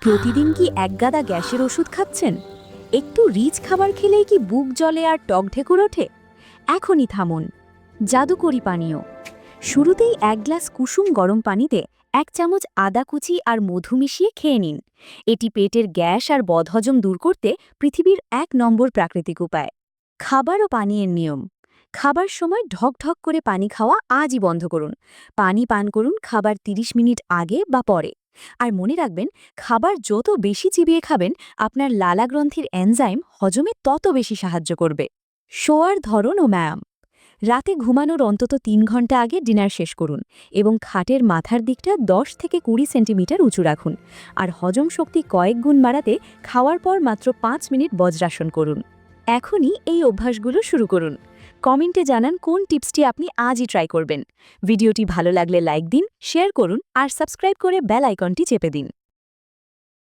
প্রতিদিন কি একগাদা গ্যাসের ওষুধ খাচ্ছেন? একটু রিচ খাবার খেলেই কি বুক জ্বলে আর টক ঢেকুর ওঠে? এখনই থামুন। জাদুকরি পানীয়। শুরুতেই 1 গ্লাস কুসুম গরম পানিতে 1 চামচ আদা কুচি আর মধু মিশিয়ে খেয়ে নিন। এটি পেটের গ্যাস আর বদহজম দূর করতে পৃথিবীর 1 নম্বর প্রাকৃতিক উপায়। খাবার ও পানীয়ের নিয়ম। খাবার সময় ঢকঢক করে পানি খাওয়া আজই বন্ধ করুন। পানি পান করুন খাবার 30 মিনিট আগে বা পরে। আর মনে রাখবেন, খাবার যত বেশি চিবিয়ে খাবেন, আপনার লালাগ্রন্থির এনজাইম হজমে তত বেশি সাহায্য করবে। শোয়ার ধরন ও ব্যায়াম। রাতে ঘুমানোর অন্তত 3 ঘন্টা আগে ডিনার শেষ করুন এবং খাটের মাথার দিকটা 10 থেকে 20 সেন্টিমিটার উঁচু রাখুন। আর হজম শক্তি কয়েক গুণ বাড়াতে খাওয়ার পর মাত্র 5 মিনিট বজ্রাসন করুন। এখনই এই অভ্যাসগুলো শুরু করুন। কমেন্টে জানান কোন টিপসটি আপনি আজই ট্রাই করবেন। ভিডিওটি ভালো লাগলে লাইক দিন, শেয়ার করুন আর সাবস্ক্রাইব করে বেল আইকনটি চেপে দিন।